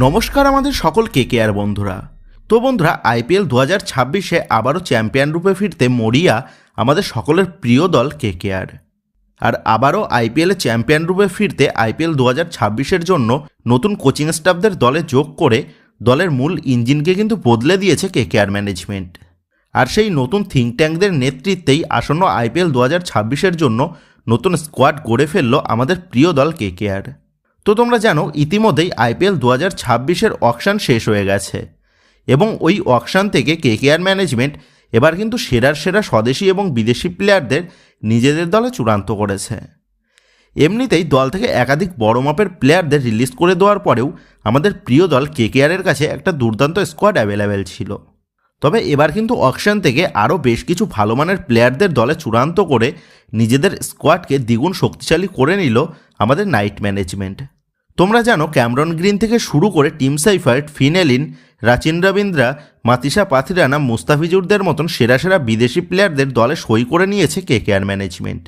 নমস্কার আমাদের সকল কেকেআর বন্ধুরা। তো বন্ধুরা, আইপিএল 2026-এ আবারও চ্যাম্পিয়ন রূপে ফিরতে মরিয়া আমাদের সকলের প্রিয় দল কেকেআর। আর আবারও আইপিএলে চ্যাম্পিয়ন রূপে ফিরতে আইপিএল 2026-এর জন্য নতুন কোচিং স্টাফদের দলে যোগ করে দলের মূল ইঞ্জিনকে কিন্তু বদলে দিয়েছে কেকেআর ম্যানেজমেন্ট। আর সেই নতুন থিঙ্ক ট্যাঙ্কদের নেতৃত্বেই আসন্ন আইপিএল 2026-এর জন্য নতুন স্কোয়াড গড়ে ফেলল আমাদের প্রিয় দল কেকেআর। তো তোমরা জানো ইতিমধ্যেই আইপিএল 2026-এর অকশন শেষ হয়ে গেছে এবং ওই অকশন থেকে কেকেআর ম্যানেজমেন্ট এবার কিন্তু সেরা স্বদেশি এবং বিদেশি প্লেয়ারদের নিজেদের দলে চূড়ান্ত করেছে। এমনিতেই দল থেকে একাধিক বড় মাপের প্লেয়ারদের রিলিজ করে দেওয়ার পরেও আমাদের প্রিয় দল কেকেআরের কাছে একটা দুর্দান্ত স্কোয়াড অ্যাভেলেবেল ছিল। তবে এবার কিন্তু অকশন থেকে আরও বেশ কিছু ভালো মানের প্লেয়ারদের দলে চূড়ান্ত করে নিজেদের স্কোয়াডকে দ্বিগুণ শক্তিশালী করে নিল আমাদের নাইট ম্যানেজমেন্ট। তোমরা জানো ক্যামরন গ্রিন থেকে শুরু করে টিম সাইফার্ট, ফিন এলিন, রাচিন রবীন্দ্রা, মাতিসা পাথিরানা, মুস্তাফিজুরদের মতন সেরা বিদেশি প্লেয়ারদের দলে সই করে নিয়েছে কেকেআর ম্যানেজমেন্ট।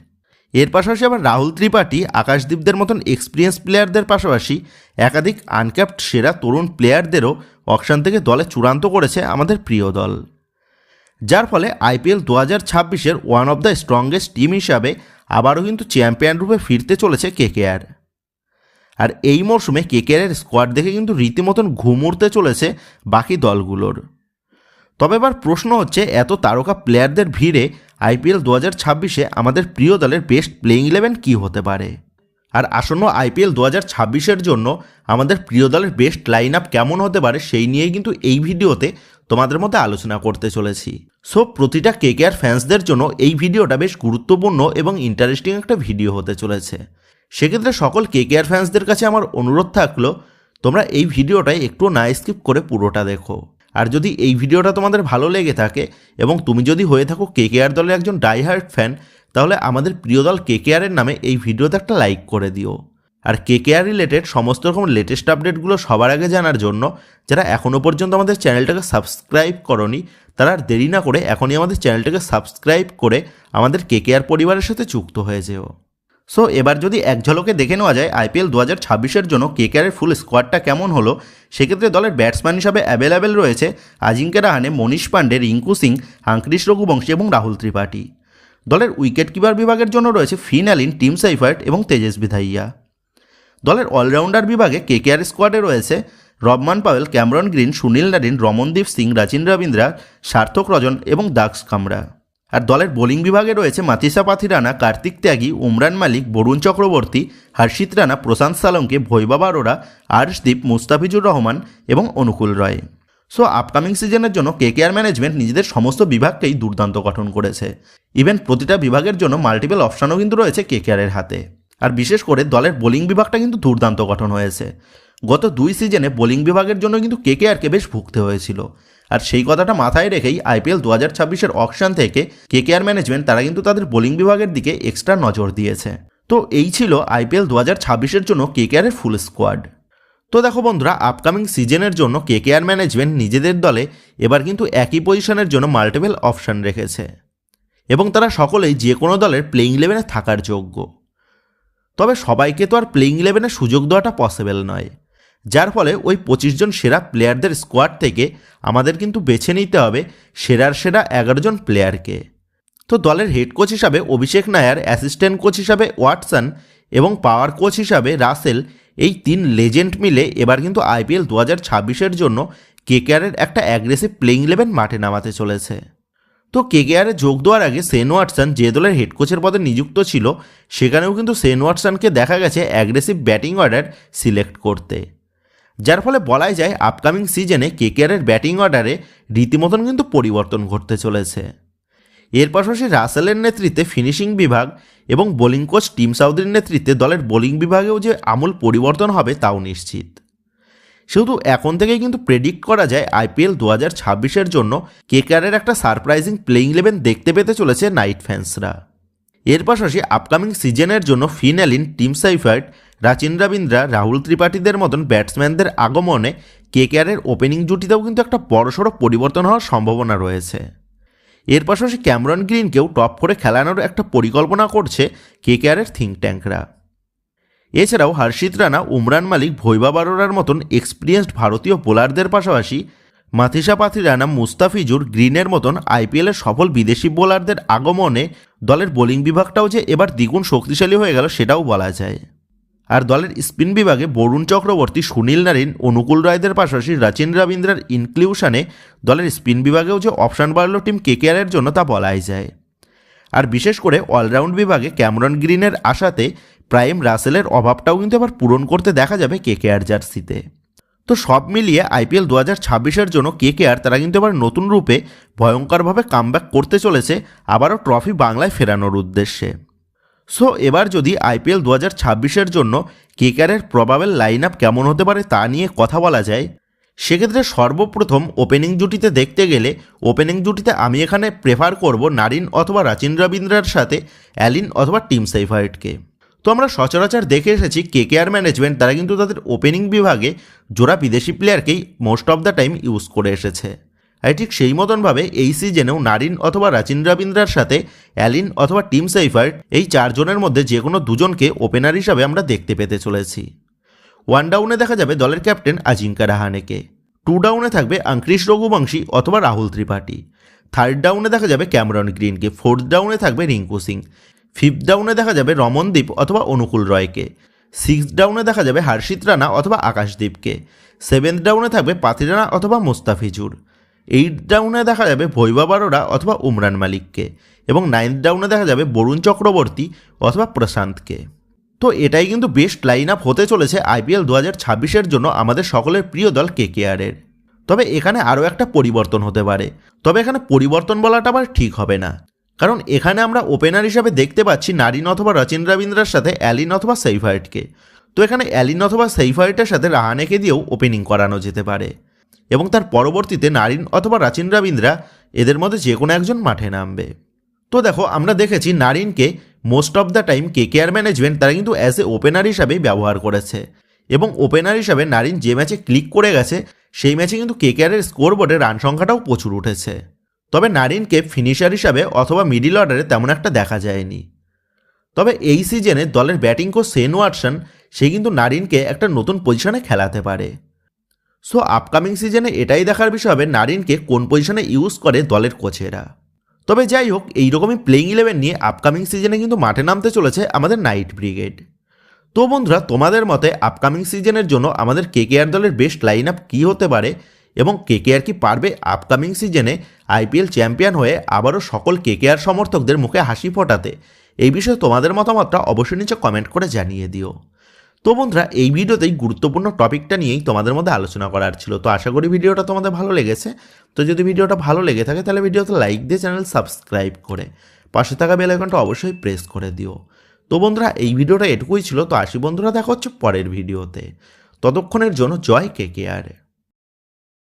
এর পাশাপাশি আবার রাহুল ত্রিপাঠী, আকাশদীপদের মতন এক্সপিরিয়েন্স প্লেয়ারদের পাশাপাশি একাধিক আনক্যাপড সেরা তরুণ প্লেয়ারদেরও অকশন থেকে দলে চূড়ান্ত করেছে আমাদের প্রিয় দল, যার ফলে আইপিএল 2026-এর one of the strongest team হিসাবে আবারও কিন্তু চ্যাম্পিয়ন রূপে ফিরতে চলেছে কেকেআর। আর এই মরশুমে কেকেআরের স্কোয়াড দেখে কিন্তু রীতিমতন ঘুম উড়তে চলেছে বাকি দলগুলোর। তবে এবার প্রশ্ন হচ্ছে, এত তারকা প্লেয়ারদের ভিড়ে আইপিএল 2026-এ আমাদের প্রিয় দলের বেস্ট প্লেইং 11 কী হতে পারে? আর আসন্ন আইপিএল 2026-এর জন্য আমাদের প্রিয় দলের বেস্ট লাইন আপ কেমন হতে পারে সেই নিয়েই কিন্তু এই ভিডিওতে তোমাদের মধ্যে আলোচনা করতে চলেছি। সো প্রতিটা কেকেআর ফ্যান্সদের জন্য এই ভিডিওটা বেশ গুরুত্বপূর্ণ এবং ইন্টারেস্টিং একটা ভিডিও হতে চলেছে। সেক্ষেত্রে সকল কেকেআর ফ্যান্সদের কাছে আমার অনুরোধ থাকলো, তোমরা এই ভিডিওটাই একটু না স্কিপ করে পুরোটা দেখো। আর যদি এই ভিডিওটা তোমাদের ভালো লেগে থাকে এবং তুমি যদি হয়ে থাকো কেকেআর দলের একজন ডাইহার্ট ফ্যান, তাহলে আমাদের প্রিয় দল কেকেআরের নামে এই ভিডিওতে একটা লাইক করে দিও। আর কেকেআর রিলেটেড সমস্ত রকম লেটেস্ট আপডেটগুলো সবার আগে জানার জন্য যারা এখনও পর্যন্ত আমাদের চ্যানেলটাকে সাবস্ক্রাইব করনি, তারা আর দেরি না করে এখনই আমাদের চ্যানেলটাকে সাবস্ক্রাইব করে আমাদের কেকেআর পরিবারের সাথে যুক্ত হয়ে যেও। সো এবার যদি এক ঝলকে দেখে নেওয়া যায় আইপিএল 2026-এর জন্য কেকেআরের ফুল স্কোয়াডটা কেমন হলো, সেক্ষেত্রে দলের ব্যাটসম্যান হিসাবে অ্যাভেলেবেল রয়েছে আজিঙ্ক্য রাহানে, মনীষ পাণ্ডে, রিঙ্কু সিং, হাঙ্করিশ রঘুবংশী এবং রাহুল ত্রিপাঠী। দলের উইকেট কিপার বিভাগের জন্য রয়েছে ফিন এলিন, টিম সাইফার্ট এবং তেজস্বী ধাইয়া। দলের অলরাউন্ডার বিভাগে কেকেআর স্কোয়াডে রয়েছে রবমান Powell, Cameron green, Sunil Narine, Ramandeep Singh, Rachin Rabindra, সার্থক রজন এবং দাক্স কামরা। আর দলের বোলিং বিভাগে রয়েছে মাতিসা পাথিরানা, কার্তিক ত্যাগী, উমরান মালিক, বরুণ চক্রবর্তী, হর্ষিত রানা, প্রশান্ত সালঙ্কে, ভৈবব আরোরা, আর্শদীপ, মুস্তাফিজুর রহমান এবং অনুকূল রয়। সো আপকামিং সিজনের জন্য কেকেআর ম্যানেজমেন্ট নিজেদের সমস্ত বিভাগকেই দুর্দান্ত গঠন করেছে। ইভেন প্রতিটা বিভাগের জন্য মাল্টিপল অপশানও কিন্তু রয়েছে কেকেআরের হাতে। আর বিশেষ করে দলের বোলিং বিভাগটা কিন্তু দুর্দান্ত গঠন হয়েছে। গত 2 সিজনে বোলিং বিভাগের জন্য কিন্তু কেকেআরকে বেশ ভুগতে হয়েছিল। আর সেই কথাটা মাথায় রেখেই আইপিএল 2026-এর অকশন থেকে কেকেআর ম্যানেজমেন্ট তারা কিন্তু তাদের বোলিং বিভাগের দিকে এক্সট্রা নজর দিয়েছে। তো এই ছিল আইপিএল 2026-এর জন্য কেকেআরের ফুল স্কোয়াড। তো দেখো বন্ধুরা, আপকামিং সিজনের জন্য কেকেআর ম্যানেজমেন্ট নিজেদের দলে এবার কিন্তু একই পজিশনের জন্য মাল্টিপল অপশান রেখেছে এবং তারা সকলেই যে কোনো দলের প্লেইং 11-এ থাকার যোগ্য। তবে সবাইকে তো আর প্লেইং 11-এ সুযোগ দেওয়াটা পসিবল নয়, যার ফলে ওই 25 জন সেরা প্লেয়ারদের স্কোয়াড থেকে আমাদের কিন্তু বেছে নিতে হবে সেরা 11 জন প্লেয়ারকে। তো দলের হেড কোচ হিসাবে অভিষেক নায়ার, অ্যাসিস্ট্যান্ট কোচ হিসাবে ওয়াটসন এবং পাওয়ার কোচ হিসাবে রাসেল, এই 3 লেজেন্ড মিলে এবার কিন্তু আইপিএল 2026-এর জন্য কেকেআরের একটা অ্যাগ্রেসিভ প্লেইং 11 মাঠে নামাতে চলেছে। তো কেকেআরে যোগ দেওয়ার আগে শেন ওয়াটসন যে দলের হেড কোচের পদে নিযুক্ত ছিল, সেখানেও কিন্তু শেন ওয়াটসনকে দেখা গেছে অ্যাগ্রেসিভ ব্যাটিং অর্ডার সিলেক্ট করতে, যার ফলে বলাই যায় আপকামিং সিজনে কেকেআরের ব্যাটিং অর্ডারে রীতিমতন কিন্তু পরিবর্তন ঘটতে চলেছে। এর পাশাপাশি রাসেলের নেতৃত্বে ফিনিশিং বিভাগ এবং বোলিং কোচ টিম সাউদির নেতৃত্বে দলের বোলিং বিভাগেও যে আমূল পরিবর্তন হবে তাও নিশ্চিত। শুধু এখন থেকেই কিন্তু প্রেডিক্ট করা যায় আইপিএল 2026-এর জন্য কেকেআরের একটা সারপ্রাইজিং প্লেইং 11 দেখতে পেতে চলেছে নাইট ফ্যান্সরা। এর পাশাপাশি আপকামিং সিজনের জন্য ফিন এলিন, টিম সাইফার্ট, রাচিন রবীন্দ্রা, রাহুল ত্রিপাঠীদের মতন ব্যাটসম্যানদের আগমনে কেকেআরের ওপেনিং জুটিতেও কিন্তু একটা বড়সড় পরিবর্তন হওয়ার সম্ভাবনা রয়েছে। এর পাশাপাশি ক্যামরন গ্রিনকেও টপ করে খেলানোর একটা পরিকল্পনা করছে কেকেআরের থিঙ্ক ট্যাঙ্করা। এছাড়াও হর্ষিত রানা, উমরান মালিক, ভৈভব আরোরার মতন এক্সপিরিয়েন্সড ভারতীয় বোলারদের পাশাপাশি মাথিসা পাথিরানা, মুস্তাফিজুর, গ্রিনের মতন আইপিএলের সফল বিদেশি বোলারদের আগমনে দলের বোলিং বিভাগটাও যে এবার দ্বিগুণ শক্তিশালী হয়ে গেল সেটাও বলা যায়। আর দলের স্পিন বিভাগে বরুণ চক্রবর্তী, সুনীল নারিন, অনুকূল রায়দের পাশাপাশি রচিন রবীন্দ্রার ইনক্লুশনে দলের স্পিন বিভাগেও যে অপশান বাড়ল টিম কেকেআরের জন্য তা বলাই যায়। আর বিশেষ করে অলরাউন্ড বিভাগে ক্যামেরন গ্রিনের আশাতে প্রাইম রাসেলের অভাবটাও কিন্তু এবার পূরণ করতে দেখা যাবে কেকেআর জার্সিতে। তো সব মিলিয়ে আইপিএল 2026-এর জন্য কেকেআর তারা কিন্তু এবার নতুন রূপে ভয়ঙ্করভাবে কামব্যাক করতে চলেছে, আবারও ট্রফি বাংলায় ফেরানোর উদ্দেশ্যে। সো এবার যদি আইপিএল 2026-এর জন্য কেকেআরের প্রবাবেল লাইন আপ কেমন হতে পারে তা নিয়ে কথা বলা যায়, সেক্ষেত্রে সর্বপ্রথম ওপেনিং জুটিতে দেখতে গেলে ওপেনিং জুটিতে আমি এখানে প্রেফার করব নারিন অথবা রচিন রবীন্দ্রার সাথে অ্যালিন অথবা টিম সেফার্টকে। তো আমরা সচরাচর দেখে এসেছি কেকেআর ম্যানেজমেন্ট তারা কিন্তু তাদের ওপেনিং বিভাগে জোড়া বিদেশি প্লেয়ারকেই most of the time use করে এসেছে। আর ঠিক সেই মতনভাবে এই সিজনেও নারিন অথবা রচিন রবীন্দ্রার সাথে অ্যালিন অথবা টিম সেফার্ট এই চারজনের মধ্যে যে কোনো দুজনকে ওপেনার হিসাবে আমরা দেখতে পেতে চলেছি। ওয়ান ডাউনে দেখা যাবে দলের ক্যাপ্টেন আজিঙ্কা রাহানেকে, টু ডাউনে থাকবে অঙ্করিশ রঘুবংশী অথবা রাহুল ত্রিপাঠী, থার্ড ডাউনে দেখা যাবে ক্যামেরন গ্রিনকে, ফোর্থ ডাউনে থাকবে রিঙ্কু সিং, ফিফথ ডাউনে দেখা যাবে রমনদীপ অথবা অনুকূল রয়কে, সিক্সথ ডাউনে দেখা যাবে হর্ষিত রানা অথবা আকাশদীপকে, সেভেন্থ ডাউনে থাকবে পাথিরানা অথবা মুস্তাফিজুর, এইট ডাউনে দেখা যাবে ভৈভব আরোরা অথবা উমরান মালিককে এবং নাইন্থ ডাউনে দেখা যাবে বরুণ চক্রবর্তী অথবা প্রশান্তকে। তো এটাই কিন্তু বেস্ট লাইন আপ হতে চলেছে আইপিএল 2026-এর জন্য আমাদের সকলের প্রিয় দল কেকেআরের। তবে এখানে আরও একটা পরিবর্তন হতে পারে, তবে এখানে পরিবর্তন বলাটা আবার ঠিক হবে না, কারণ এখানে আমরা ওপেনার হিসাবে দেখতে পাচ্ছি নারিন অথবা রচিন রবীন্দ্রার সাথে অ্যালিন অথবা সেফার্টকে। তো এখানে অ্যালিন অথবা সেফার্টের সাথে রাহানেকে দিয়েও ওপেনিং করানো যেতে পারে এবং তার পরবর্তীতে নারিন অথবা রচিন রবীন্দ্রা এদের মধ্যে যে কোনো একজন মাঠে নামবে। তো দেখো আমরা দেখেছি নারিনকে most of the time KKR management তারা কিন্তু অ্যাজ এ ওপেনার হিসাবেই ব্যবহার করেছে এবং ওপেনার হিসাবে নারিন যে ম্যাচে ক্লিক করে গেছে সেই ম্যাচে কিন্তু কেকেআরের স্কোর বোর্ডে রান সংখ্যাটাও প্রচুর উঠেছে। তবে নারিনকে ফিনিশার হিসাবে অথবা মিডিল অর্ডারে তেমন একটা দেখা যায়নি। তবে এই সিজনে দলের ব্যাটিং কোচ শেন ওয়াটসন সে কিন্তু নারিনকে একটা নতুন পজিশনে খেলাতে পারে। সো আপকামিং সিজনে এটাই দেখার বিষয় হবে নারিনকে কোন পজিশনে ইউজ করে দলের কোচেরা। তবে যাই হোক, এইরকমই প্লেইং 11 নিয়ে আপকামিং সিজনে কিন্তু মাঠে নামতে চলেছে আমাদের নাইট ব্রিগেড। তো বন্ধুরা, তোমাদের মতে আপকামিং সিজনের জন্য আমাদের কেকেআর দলের বেস্ট লাইন আপ কী হতে পারে এবং কেকেআর কি পারবে আপকামিং সিজনে আইপিএল চ্যাম্পিয়ন হয়ে আবারও সকল কেকেআর সমর্থকদের মুখে হাসি ফোটাতে? এই বিষয়ে তোমাদের মতামতটা অবশ্যই নিচে কমেন্ট করে জানিয়ে দিও। তো বন্ধুরা, এই ভিডিওতেই গুরুত্বপূর্ণ টপিকটা নিয়েই তোমাদের মধ্যে আলোচনা করার ছিল। তো আশা করি ভিডিওটা তোমাদের ভালো লেগেছে। তো যদি ভিডিওটা ভালো লেগে থাকে তাহলে ভিডিওতে লাইক দিয়ে চ্যানেল সাবস্ক্রাইব করে পাশে থাকা বেল আইকনটা অবশ্যই প্রেস করে দিও। তো বন্ধুরা, এই ভিডিওটা এটুকুই ছিল। তো আসি বন্ধুরা, দেখা হচ্ছে পরের ভিডিওতে। ততক্ষণের জন্য জয় কেকেআর।